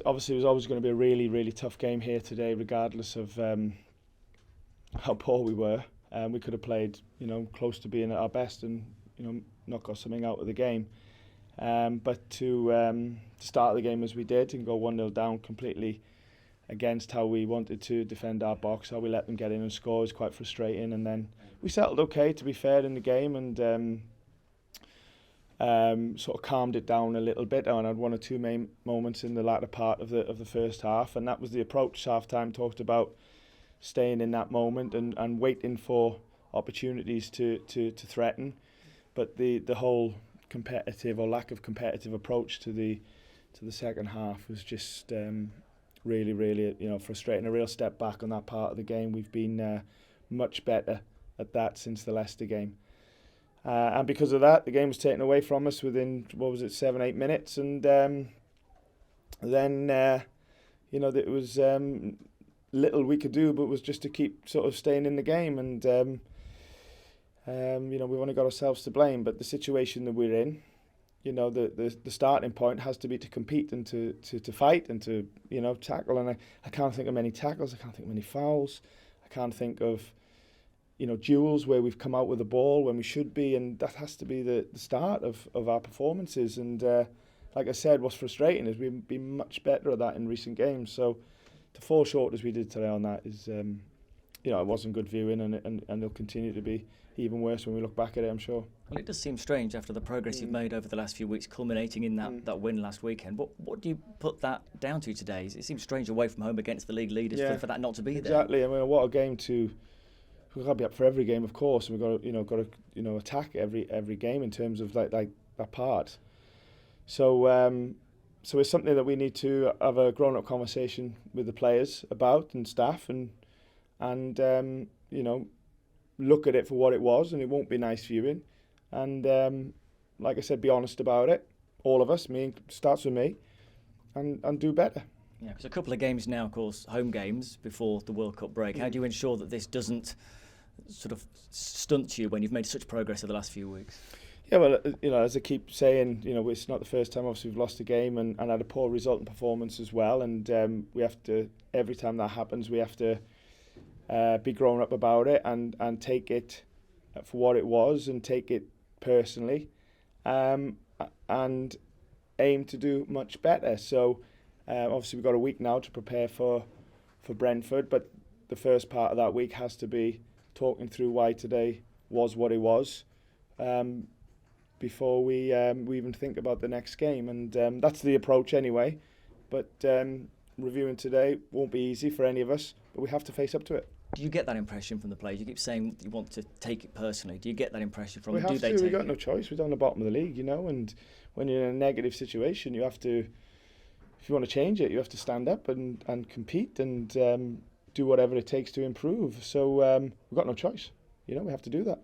obviously it was always going to be a really, really tough game here today, regardless of how poor we were. We could have played, close to being at our best and, not got something out of the game. But to start the game as we did and go 1-0 down completely against how we wanted to defend our box, how we let them get in and score was quite frustrating. And then we settled okay, to be fair, in the game, and sort of calmed it down a little bit. And had one or two main moments in the latter part of the first half, and that was the approach. Half-time talked about staying in that moment and waiting for opportunities to threaten. But the whole competitive or lack of competitive approach to the second half was just really, really frustrating. A real step back on that part of the game. We've been much better at that since the Leicester game. And because of that, the game was taken away from us within, 7-8 minutes. And then, it was little we could do, but was just to keep sort of staying in the game. And, we've only got ourselves to blame. But the situation that we're in, the starting point has to be to compete and to fight and to, tackle. And I can't think of many tackles. I can't think of many fouls. I can't think of duels where we've come out with the ball when we should be, and that has to be the start of our performances. And like I said, what's frustrating is we've been much better at that in recent games. So to fall short as we did today on that is, it wasn't good viewing, and it'll continue to be even worse when we look back at it, I'm sure. Well, it does seem strange after the progress you've made over the last few weeks, culminating in that win last weekend. What do you put that down to today? It seems strange away from home against the league leaders for that not to be there. Exactly. I mean, what a game to. We've got to be up for every game, of course, and we've got to attack every game in terms of like that part. So it's something that we need to have a grown-up conversation with the players about and staff, and look at it for what it was, and it won't be nice viewing. And like I said, be honest about it. All of us, starts with me, and do better. Yeah, because a couple of games now, of course, home games before the World Cup break. How do you ensure that this doesn't sort of stunt you when you've made such progress over the last few weeks? Yeah, well, as I keep saying, it's not the first time obviously we've lost a game and had a poor result and performance as well. And we have to, every time that happens, we have to be grown up about it and take it for what it was and take it personally, and aim to do much better. So obviously we've got a week now to prepare for Brentford, but the first part of that week has to be talking through why today was what it was, before we even think about the next game. And that's the approach anyway. But reviewing today won't be easy for any of us, but we have to face up to it. Do you get that impression from the players? You keep saying you want to take it personally. Do you get that impression from them? Do they take it? We've got no choice. We're down the bottom of the league, and when you're in a negative situation, you have to, if you want to change it, you have to stand up and compete and do whatever it takes to improve. So we've got no choice. We have to do that.